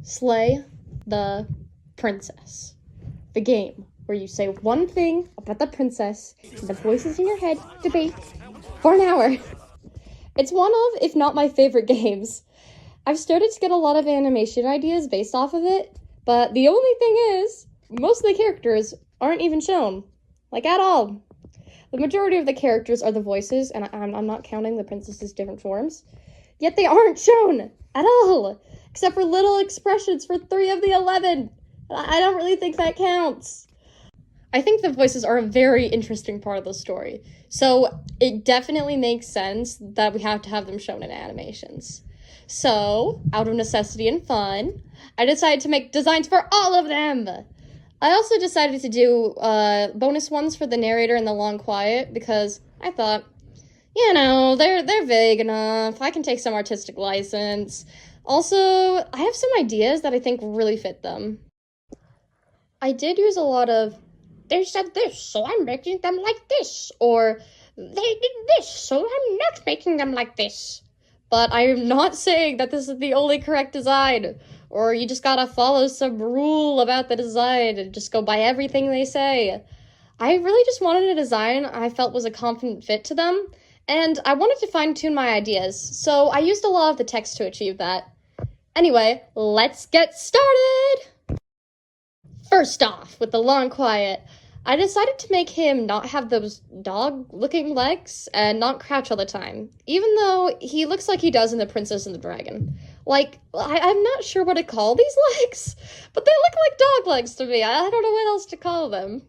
Slay the Princess. The game where you say one thing about the princess and the voices in your head debate for an hour. It's one of, if not my favorite games. I've started to get a lot of animation ideas based off of it, but the only thing is, most of the characters aren't even shown. Like, at all. The majority of the characters are the voices, and I'm not counting the princess's different forms. Yet they aren't shown at all, except for little expressions for 3 of the 11. I don't really think that counts. I think the voices are a very interesting part of the story, so it definitely makes sense that we have to have them shown in animations. So, out of necessity and fun, I decided to make designs for all of them! I also decided to do bonus ones for the narrator and the long quiet, because I thought, you know, they're vague enough, I can take some artistic license. Also, I have some ideas that I think really fit them. I did use a lot of, they said this, so I'm making them like this, or they did this, so I'm not making them like this. But I am not saying that this is the only correct design, or you just gotta follow some rule about the design and just go by everything they say. I really just wanted a design I felt was a confident fit to them, and I wanted to fine-tune my ideas, so I used a lot of the text to achieve that. Anyway, let's get started! First off, with the long quiet, I decided to make him not have those dog-looking legs and not crouch all the time, even though he looks like he does in The Princess and the Dragon. Like, I'm not sure what to call these legs, but they look like dog legs to me. I don't know what else to call them.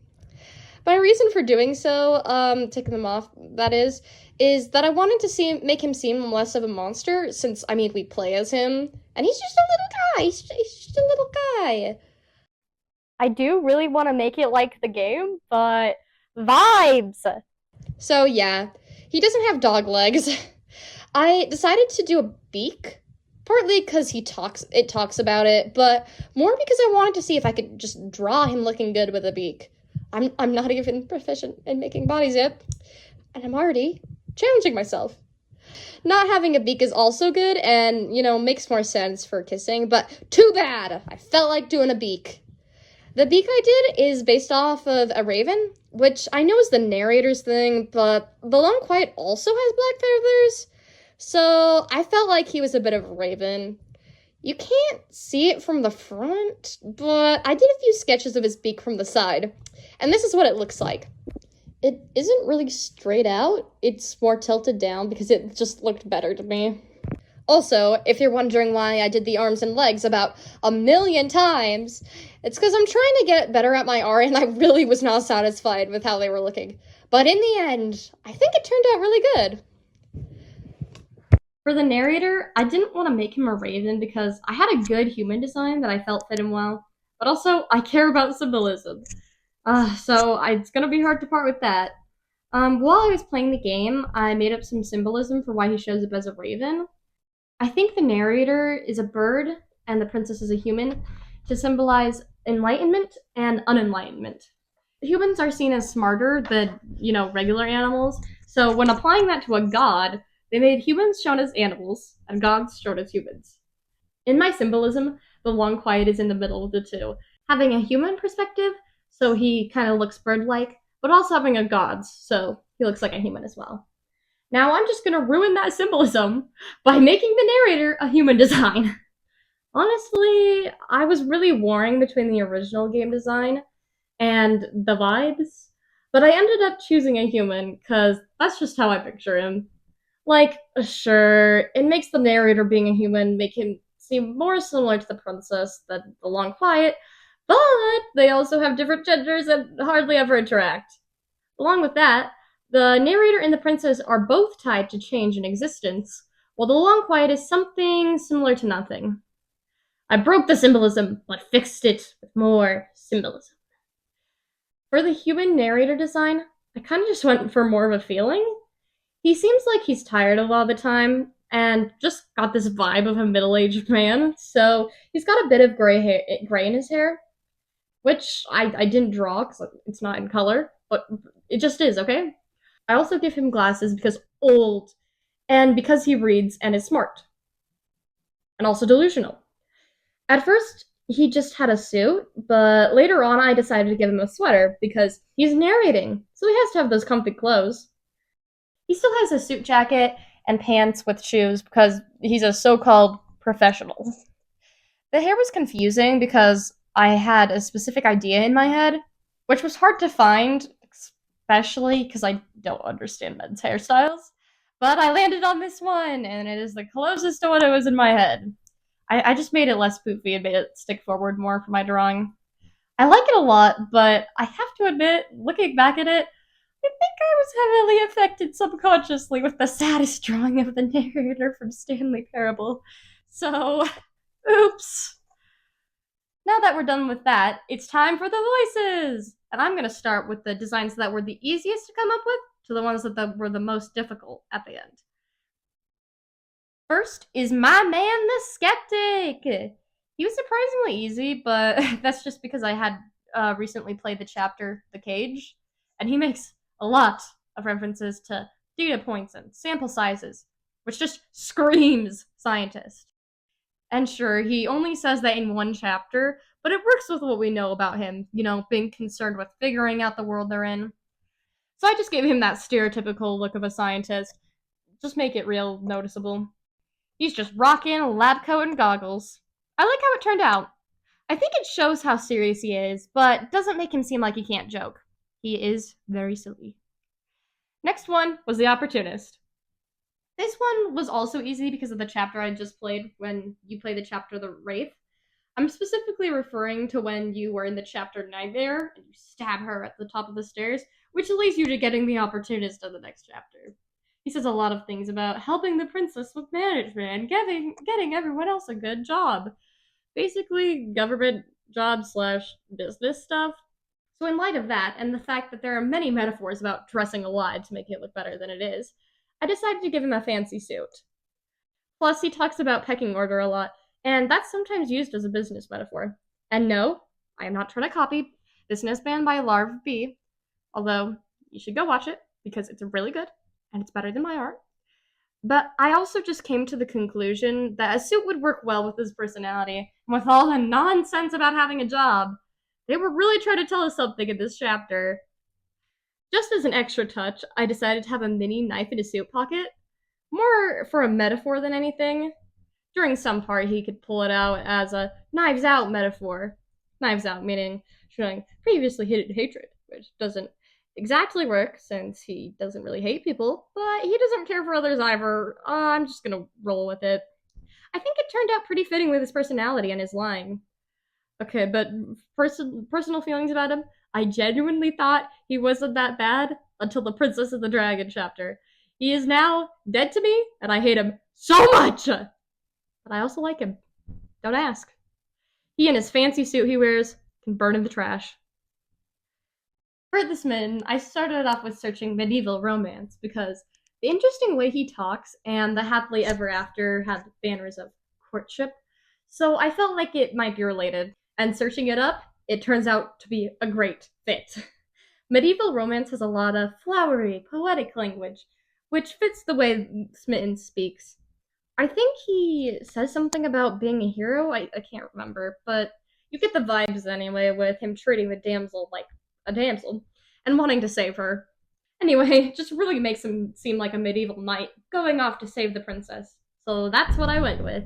My reason for doing so, taking them off, that is that I wanted to make him seem less of a monster, since, I mean, we play as him, and he's just a little guy. He's just a little guy. I do really want to make it like the game, but vibes! So yeah, he doesn't have dog legs. I decided to do a beak, partly because it talks about it, but more because I wanted to see if I could just draw him looking good with a beak. I'm not even proficient in making bodies yet, and I'm already challenging myself. Not having a beak is also good, and, you know, makes more sense for kissing, but too bad! I felt like doing a beak. The beak I did is based off of a raven, which I know is the narrator's thing, but the long quiet also has black feathers, so I felt like he was a bit of a raven. You can't see it from the front, but I did a few sketches of his beak from the side, and this is what it looks like. It isn't really straight out, it's more tilted down because it just looked better to me. Also, if you're wondering why I did the arms and legs about 1,000,000 times, it's because I'm trying to get better at my art and I really was not satisfied with how they were looking. But in the end, I think it turned out really good. For the narrator, I didn't want to make him a raven because I had a good human design that I felt fit him well, but also I care about symbolism. So it's gonna be hard to part with that. While I was playing the game, I made up some symbolism for why he shows up as a raven. I think the narrator is a bird and the princess is a human to symbolize enlightenment and unenlightenment. Humans are seen as smarter than, regular animals, so when applying that to a god, they made humans shown as animals and gods shown as humans. In my symbolism, the long quiet is in the middle of the two, having a human perspective, so he kind of looks bird-like, but also having a god's, so he looks like a human as well. Now I'm just gonna ruin that symbolism by making the narrator a human design. Honestly, I was really warring between the original game design and the vibes, but I ended up choosing a human because that's just how I picture him. Like, sure, it makes the narrator being a human make him seem more similar to the princess than the long quiet, but they also have different genders and hardly ever interact. Along with that, the narrator and the princess are both tied to change in existence, while the long quiet is something similar to nothing. I broke the symbolism, but fixed it with more symbolism. For the human narrator design, I kind of just went for more of a feeling. He seems like he's tired a lot of the time, and just got this vibe of a middle-aged man, so he's got a bit of gray in his hair, which I didn't draw because it's not in color, but it just is, okay? I also give him glasses because old, and because he reads and is smart. And also delusional. At first, he just had a suit, but later on, I decided to give him a sweater because he's narrating, so he has to have those comfy clothes. He still has a suit jacket and pants with shoes because he's a so called professional. The hair was confusing because I had a specific idea in my head, which was hard to find, especially because I don't understand men's hairstyles. But I landed on this one, and it is the closest to what it was in my head. I just made it less poofy and made it stick forward more for my drawing. I like it a lot, but I have to admit, looking back at it, I think I was heavily affected subconsciously with the saddest drawing of the narrator from Stanley Parable. So, oops. Now that we're done with that, it's time for the voices! And I'm going to start with the designs that were the easiest to come up with to the ones that were the most difficult at the end. First is my man, the Skeptic! He was surprisingly easy, but that's just because I had recently played the chapter The Cage, and he makes a lot of references to data points and sample sizes, which just screams scientist. And sure, he only says that in one chapter, but it works with what we know about him, being concerned with figuring out the world they're in. So I just gave him that stereotypical look of a scientist. Just make it real noticeable. He's just rocking a lab coat and goggles. I like how it turned out. I think it shows how serious he is, but doesn't make him seem like he can't joke. He is very silly. Next one was the Opportunist. This one was also easy because of the chapter I just played when you play the chapter The Wraith. I'm specifically referring to when you were in the chapter Nightmare and you stab her at the top of the stairs, which leads you to getting the Opportunist of the next chapter. He says a lot of things about helping the princess with management and getting everyone else a good job. Basically, government job slash business stuff. So, in light of that, and the fact that there are many metaphors about dressing a lie to make it look better than it is, I decided to give him a fancy suit. Plus, he talks about pecking order a lot, and that's sometimes used as a business metaphor. And no, I am not trying to copy Business Band by Larv B, although you should go watch it because it's really good and it's better than my art. But I also just came to the conclusion that a suit would work well with his personality, and with all the nonsense about having a job. They were really trying to tell us something in this chapter. Just as an extra touch, I decided to have a mini knife in his suit pocket, more for a metaphor than anything. During some part, he could pull it out as a knives out metaphor. Knives out meaning showing previously hidden hatred, which doesn't exactly work since he doesn't really hate people, but he doesn't care for others either. I'm just gonna roll with it. I think it turned out pretty fitting with his personality and his lying. Okay, but personal feelings about him, I genuinely thought he wasn't that bad until the Princess and the Dragon chapter. He is now dead to me, and I hate him so much! But I also like him. Don't ask. He and his fancy suit he wears can burn in the trash. For this man, I started off with searching medieval romance because the interesting way he talks and the happily ever after had banners of courtship, so I felt like it might be related. And searching it up, it turns out to be a great fit. Medieval romance has a lot of flowery, poetic language, which fits the way Smitten speaks. I think he says something about being a hero. I can't remember, but you get the vibes anyway with him treating the damsel like a damsel and wanting to save her. Anyway, just really makes him seem like a medieval knight going off to save the princess. So that's what I went with.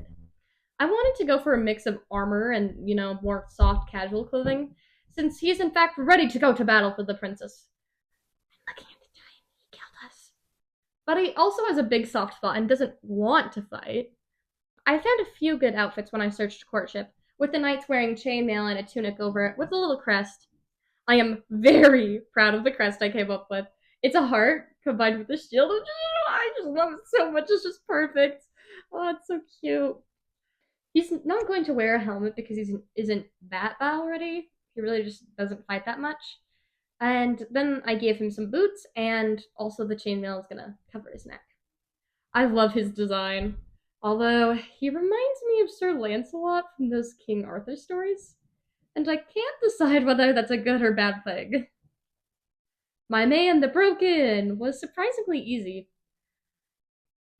I wanted to go for a mix of armor and, more soft casual clothing, since he is in fact ready to go to battle for the princess. I'm looking at the time, he killed us. But he also has a big soft spot and doesn't want to fight. I found a few good outfits when I searched courtship, with the knights wearing chainmail and a tunic over it with a little crest. I am very proud of the crest I came up with. It's a heart combined with a shield. I just love it so much. It's just perfect. Oh, it's so cute. He's not going to wear a helmet because he isn't that bad already. He really just doesn't fight that much. And then I gave him some boots, and also the chainmail is gonna cover his neck. I love his design. Although, he reminds me of Sir Lancelot from those King Arthur stories. And I can't decide whether that's a good or bad thing. My man, the Broken, was surprisingly easy.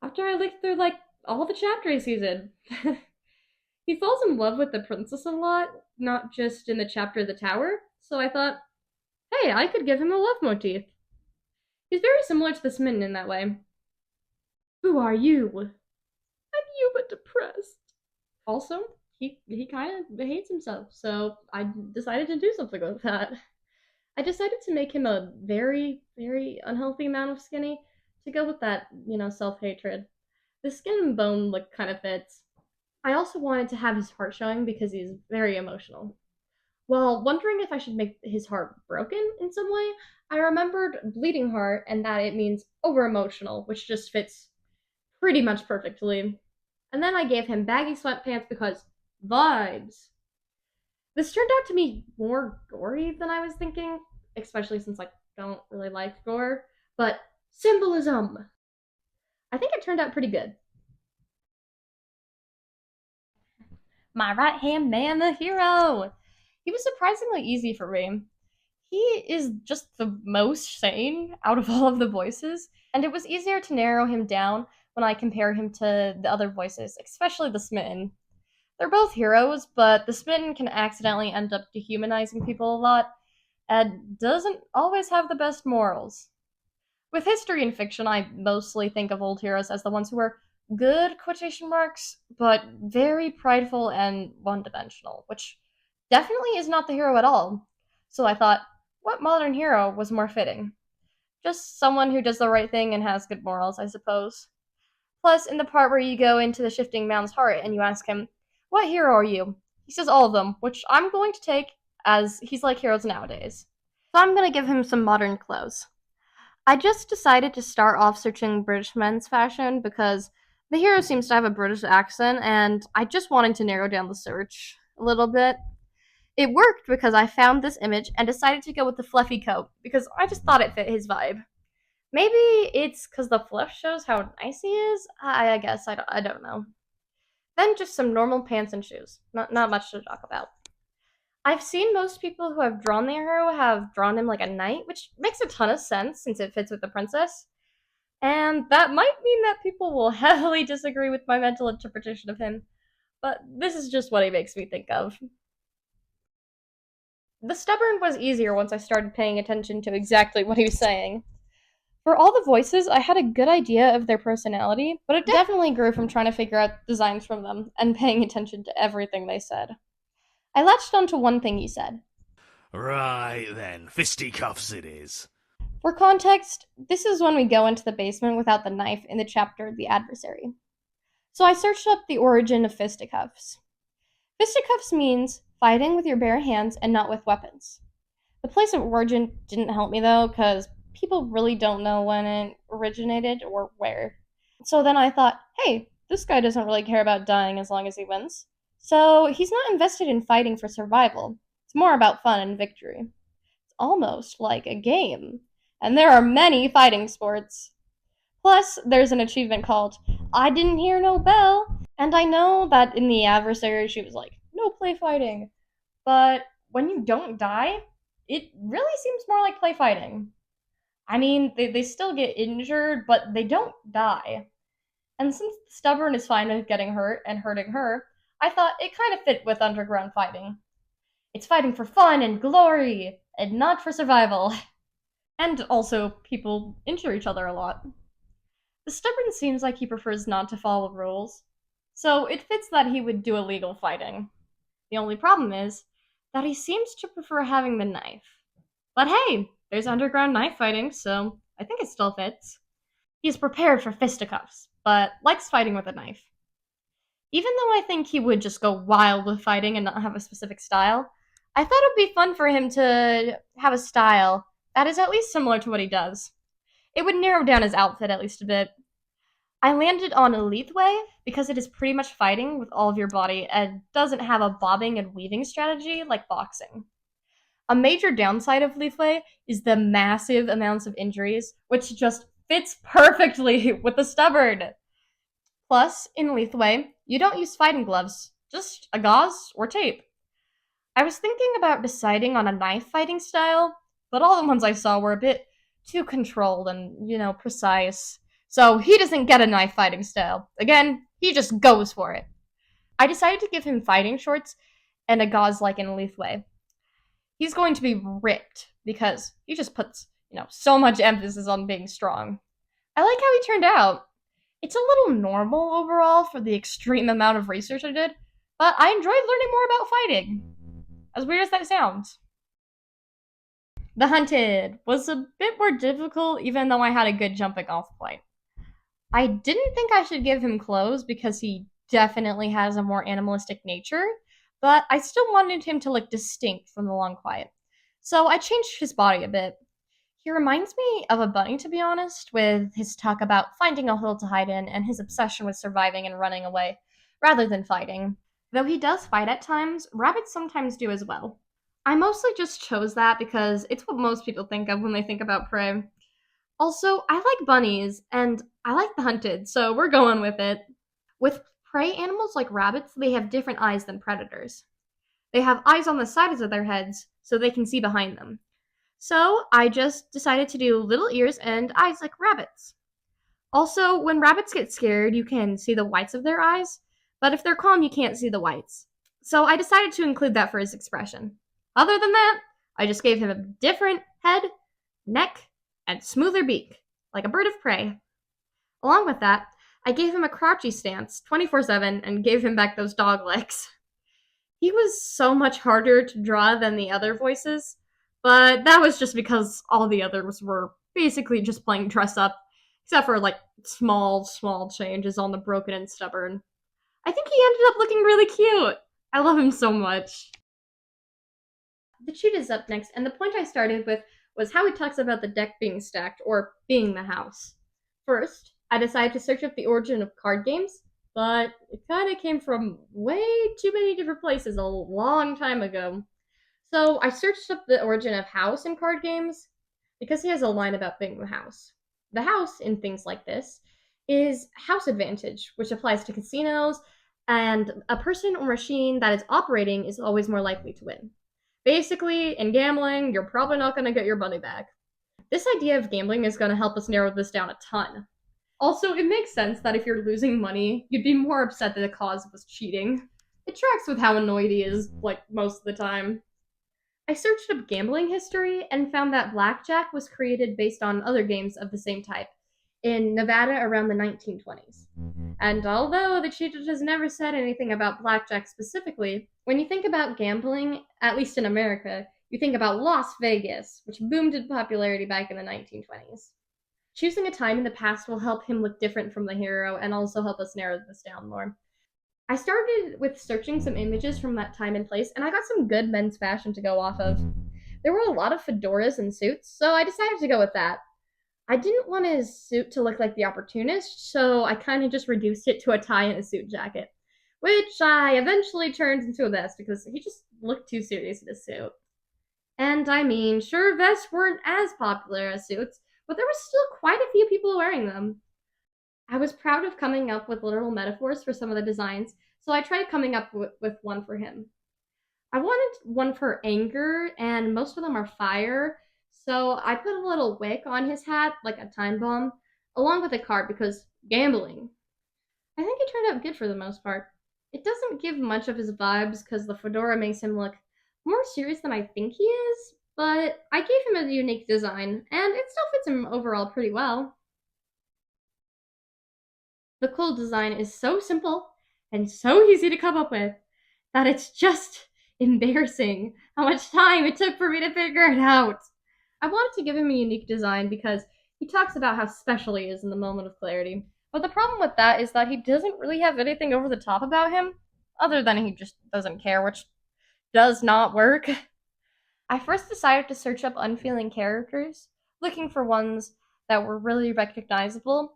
After I looked through, all the chapter season. He falls in love with the princess a lot, not just in the chapter of the tower, so I thought, hey, I could give him a love motif. He's very similar to the Smitten in that way. Who are you? I'm you, but depressed. Also, he kind of hates himself, so I decided to do something with that. I decided to make him a very, very unhealthy amount of skinny to go with that, self hatred. The skin and bone look kind of fits. I also wanted to have his heart showing because he's very emotional. While wondering if I should make his heart broken in some way, I remembered bleeding heart and that it means over emotional, which just fits pretty much perfectly. And then I gave him baggy sweatpants because vibes. This turned out to be more gory than I was thinking, especially since I don't really like gore. But symbolism! I think it turned out pretty good. My right hand man, the hero! He was surprisingly easy for me. He is just the most sane out of all of the voices, and it was easier to narrow him down when I compare him to the other voices, especially the Smitten. They're both heroes, but the Smitten can accidentally end up dehumanizing people a lot, and doesn't always have the best morals. With history and fiction, I mostly think of old heroes as the ones who were good quotation marks, but very prideful and one dimensional, which definitely is not the hero at all. So I thought, what modern hero was more fitting? Just someone who does the right thing and has good morals, I suppose. Plus, in the part where you go into the shifting man's heart and you ask him, what hero are you? He says all of them, which I'm going to take as he's like heroes nowadays. So I'm going to give him some modern clothes. I just decided to start off searching British men's fashion because the hero seems to have a British accent, and I just wanted to narrow down the search a little bit. It worked because I found this image and decided to go with the fluffy coat because I just thought it fit his vibe. Maybe it's because the fluff shows how nice he is. I guess I don't know. Then just some normal pants and shoes. Not much to talk about. I've seen most people who have drawn their hero have drawn him like a knight, which makes a ton of sense since it fits with the princess. And that might mean that people will heavily disagree with my mental interpretation of him, but this is just what he makes me think of. The stubborn was easier once I started paying attention to exactly what he was saying. For all the voices, I had a good idea of their personality, but it definitely grew from trying to figure out designs from them and paying attention to everything they said. I latched onto one thing he said. Right then, fisticuffs it is. For context, this is when we go into the basement without the knife in the chapter The Adversary. So I searched up the origin of fisticuffs. Fisticuffs means fighting with your bare hands and not with weapons. The place of origin didn't help me though, because people really don't know when it originated or where. So then I thought, hey, this guy doesn't really care about dying as long as he wins. So he's not invested in fighting for survival. It's more about fun and victory. It's almost like a game. And there are many fighting sports. Plus, there's an achievement called I Didn't Hear No Bell. And I know that in the adversary she was like, no play fighting. But when you don't die, it really seems more like play fighting. I mean, they still get injured, but they don't die. And since the stubborn is fine with getting hurt and hurting her, I thought it kind of fit with underground fighting. It's fighting for fun and glory, and not for survival. And also, people injure each other a lot. The stubborn seems like he prefers not to follow rules, so it fits that he would do illegal fighting. The only problem is that he seems to prefer having the knife. But hey, there's underground knife fighting, so I think it still fits. He's prepared for fisticuffs, but likes fighting with a knife. Even though I think he would just go wild with fighting and not have a specific style, I thought it would be fun for him to have a style that is at least similar to what he does. It would narrow down his outfit at least a bit. I landed on Elite Way because it is pretty much fighting with all of your body and doesn't have a bobbing and weaving strategy like boxing. A major downside of Leafway is the massive amounts of injuries, which just fits perfectly with the stubborn. Plus, in Leafway, you don't use fighting gloves, just a gauze or tape. I was thinking about deciding on a knife fighting style, but all the ones I saw were a bit too controlled and, precise. So he doesn't get a knife fighting style. Again, he just goes for it. I decided to give him fighting shorts and a gauze like in a leaf way. He's going to be ripped because he just puts, so much emphasis on being strong. I like how he turned out. It's a little normal overall for the extreme amount of research I did, but I enjoyed learning more about fighting. As weird as that sounds. The Hunted was a bit more difficult, even though I had a good jumping off point. I didn't think I should give him clothes because he definitely has a more animalistic nature, but I still wanted him to look distinct from the long quiet. So I changed his body a bit. He reminds me of a bunny, to be honest, with his talk about finding a hole to hide in and his obsession with surviving and running away, rather than fighting. Though he does fight at times, rabbits sometimes do as well. I mostly just chose that because it's what most people think of when they think about prey. Also, I like bunnies, and I like the hunted, so we're going with it. With prey animals like rabbits, they have different eyes than predators. They have eyes on the sides of their heads, so they can see behind them. So I just decided to do little ears and eyes like rabbits. Also, when rabbits get scared, you can see the whites of their eyes, but if they're calm, you can't see the whites. So I decided to include that for his expression. Other than that, I just gave him a different head, neck, and smoother beak, like a bird of prey. Along with that, I gave him a crouchy stance 24/7 and gave him back those dog legs. He was so much harder to draw than the other voices, but that was just because all the others were basically just playing dress up, except for like small changes on the broken and stubborn. I think he ended up looking really cute. I love him so much. The cheat is up next, and the point I started with was how he talks about the deck being stacked, or being the house. First, I decided to search up the origin of card games, but it kind of came from way too many different places a long time ago. So I searched up the origin of house in card games because he has a line about being the house. The house in things like this is house advantage, which applies to casinos, and a person or machine that is operating is always more likely to win. Basically, in gambling, you're probably not going to get your money back. This idea of gambling is going to help us narrow this down a ton. Also, it makes sense that if you're losing money, you'd be more upset that the cause was cheating. It tracks with how annoyed he is, like, most of the time. I searched up gambling history and found that blackjack was created based on other games of the same type in Nevada around the 1920s. And although the cheat has never said anything about blackjack specifically, when you think about gambling, at least in America, you think about Las Vegas, which boomed in popularity back in the 1920s. Choosing a time in the past will help him look different from the hero and also help us narrow this down more. I started with searching some images from that time and place, and I got some good men's fashion to go off of. There were a lot of fedoras and suits, so I decided to go with that. I didn't want his suit to look like the Opportunist, so I kind of just reduced it to a tie and a suit jacket, which I eventually turned into a vest because he just looked too serious in a suit. And I mean, sure, vests weren't as popular as suits, but there was still quite a few people wearing them. I was proud of coming up with literal metaphors for some of the designs, so I tried coming up with one for him. I wanted one for anger, and most of them are fire, so I put a little wick on his hat, like a time bomb, along with a card because gambling. I think it turned out good for the most part. It doesn't give much of his vibes because the fedora makes him look more serious than I think he is, but I gave him a unique design, and it still fits him overall pretty well. The cool design is so simple and so easy to come up with that it's just embarrassing how much time it took for me to figure it out. I wanted to give him a unique design because he talks about how special he is in the moment of clarity. But the problem with that is that he doesn't really have anything over the top about him, other than he just doesn't care, which does not work. I first decided to search up unfeeling characters, looking for ones that were really recognizable,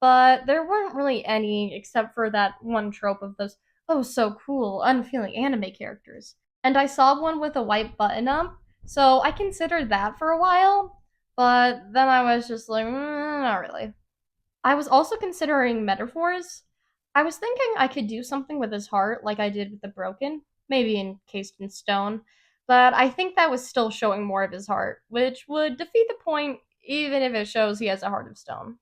but there weren't really any except for that one trope of those oh so cool, unfeeling anime characters. And I saw one with a white button up, so I considered that for a while, but then I was just like, not really. I was also considering metaphors. I was thinking I could do something with his heart like I did with the broken, maybe encased in stone, but I think that was still showing more of his heart, which would defeat the point even if it shows he has a heart of stone.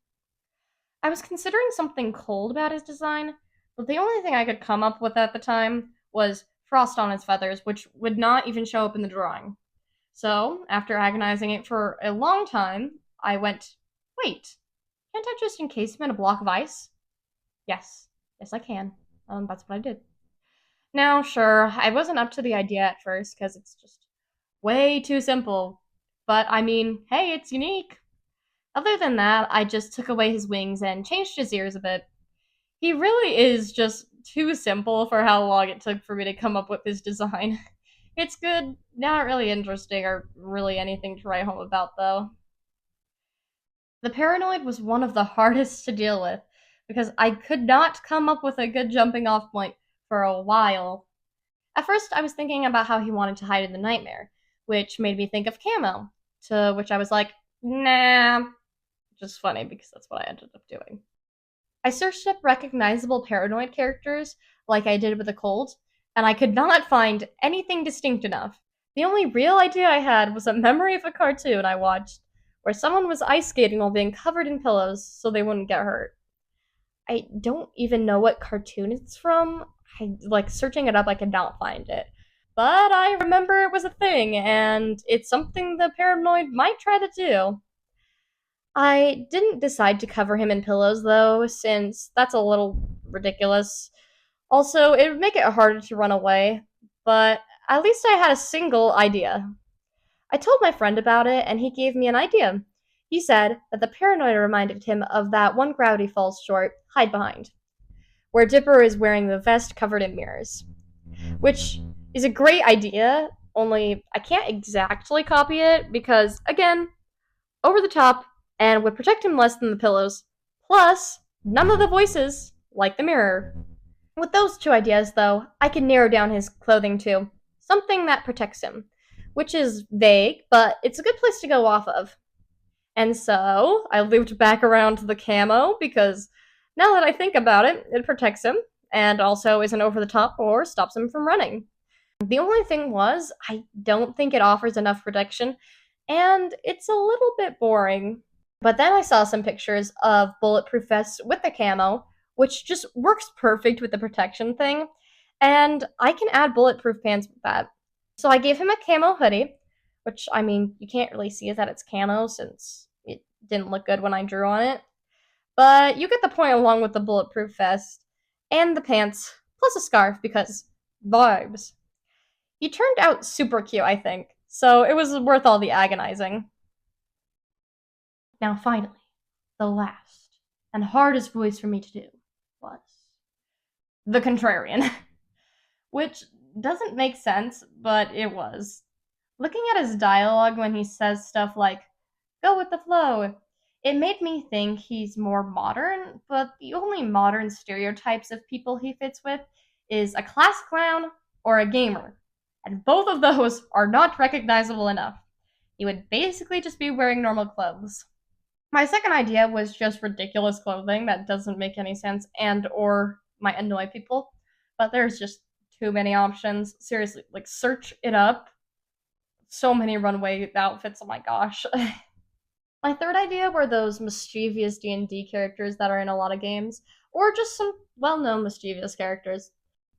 I was considering something cold about his design, The only thing I could come up with at the time was frost on his feathers, which would not even show up in the drawing. So, after agonizing it for a long time, I went, wait, can't I just encase him in a block of ice? Yes, yes, I can. That's what I did. Now, sure, I wasn't up to the idea at first because it's just way too simple. But I mean, hey, it's unique. Other than that, I just took away his wings and changed his ears a bit. He really is just too simple for how long it took for me to come up with his design. It's good, not really interesting or really anything to write home about, though. The paranoid was one of the hardest to deal with because I could not come up with a good jumping off point for a while. At first, I was thinking about how he wanted to hide in the nightmare, which made me think of camo, to which I was like, nah, which is funny because that's what I ended up doing. I searched up recognizable paranoid characters, like I did with the cold, and I could not find anything distinct enough. The only real idea I had was a memory of a cartoon I watched, where someone was ice skating while being covered in pillows so they wouldn't get hurt. I don't even know what cartoon it's from. I like searching it up, I could not find it. But I remember it was a thing, and it's something the paranoid might try to do. I didn't decide to cover him in pillows, though, since that's a little ridiculous. Also, it would make it harder to run away, but at least I had a single idea. I told my friend about it, and he gave me an idea. He said that the paranoia reminded him of that one Gravity Falls short, Hide Behind, where Dipper is wearing the vest covered in mirrors, which is a great idea, only I can't exactly copy it because, again, over the top, and would protect him less than the pillows. Plus, none of the voices, like the mirror. With those two ideas, though, I can narrow down his clothing to something that protects him, which is vague, but it's a good place to go off of. And so, I looped back around to the camo because now that I think about it, it protects him and also isn't over the top or stops him from running. The only thing was, I don't think it offers enough protection, and it's a little bit boring. But then I saw some pictures of bulletproof vests with the camo, which just works perfect with the protection thing, and I can add bulletproof pants with that. So I gave him a camo hoodie, which, I mean, you can't really see that it's camo since it didn't look good when I drew on it. But you get the point along with the bulletproof vest and the pants, plus a scarf because vibes. He turned out super cute, I think, so it was worth all the agonizing. Now, finally, the last and hardest voice for me to do was the Contrarian, which doesn't make sense, but it was. Looking at his dialogue when he says stuff like, go with the flow, it made me think he's more modern, but the only modern stereotypes of people he fits with is a class clown or a gamer, and both of those are not recognizable enough. He would basically just be wearing normal clothes. My second idea was just ridiculous clothing that doesn't make any sense and or might annoy people, but there's just too many options. Seriously, like search it up. So many runway outfits, oh my gosh. My third idea were those mischievous D&D characters that are in a lot of games, or just some well-known mischievous characters.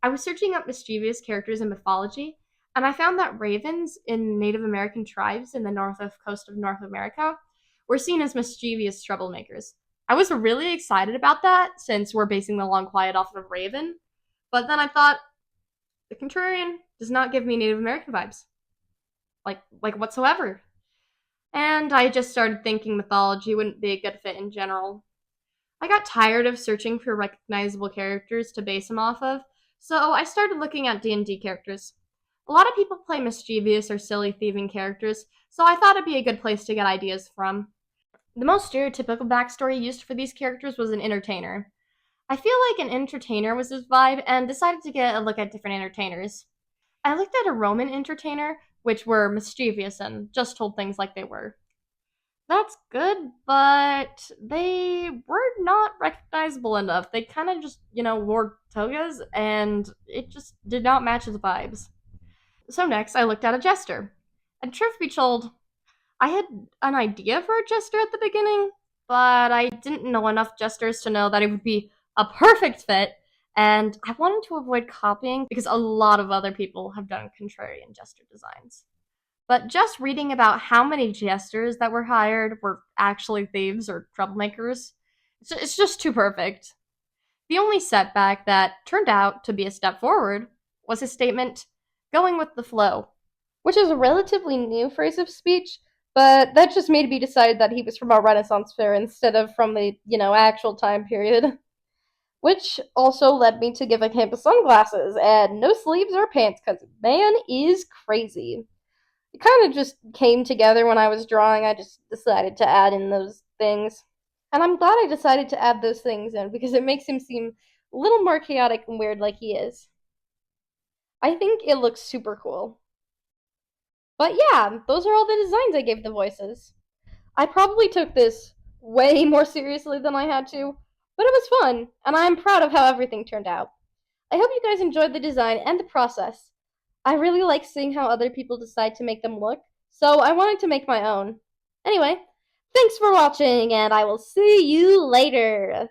I was searching up mischievous characters in mythology, and I found that ravens in Native American tribes in the north coast of North America were seen as mischievous troublemakers. I was really excited about that since we're basing the Long Quiet off of Raven, but then I thought the Contrarian does not give me Native American vibes, like whatsoever. And I just started thinking mythology wouldn't be a good fit in general. I got tired of searching for recognizable characters to base them off of, so I started looking at D&D characters. A lot of people play mischievous or silly thieving characters, so I thought it'd be a good place to get ideas from. The most stereotypical backstory used for these characters was an entertainer. I feel like an entertainer was his vibe and decided to get a look at different entertainers. I looked at a Roman entertainer, which were mischievous and just told things like they were. That's good, but they were not recognizable enough. They kind of just, wore togas, and it just did not match the vibes. So next, I looked at a jester. And truth be told, I had an idea for a jester at the beginning, but I didn't know enough jesters to know that it would be a perfect fit, and I wanted to avoid copying because a lot of other people have done Contrarian jester designs. But just reading about how many jesters that were hired were actually thieves or troublemakers, it's just too perfect. The only setback that turned out to be a step forward was his statement, going with the flow, which is a relatively new phrase of speech, but that just made me decide that he was from a Renaissance fair instead of from the, actual time period. Which also led me to giving him sunglasses and no sleeves or pants, because man is crazy. It kind of just came together when I was drawing. I just decided to add in those things. And I'm glad I decided to add those things in because it makes him seem a little more chaotic and weird like he is. I think it looks super cool. But yeah, those are all the designs I gave the voices. I probably took this way more seriously than I had to, but it was fun, and I'm proud of how everything turned out. I hope you guys enjoyed the design and the process. I really like seeing how other people decide to make them look, so I wanted to make my own. Anyway, thanks for watching, and I will see you later!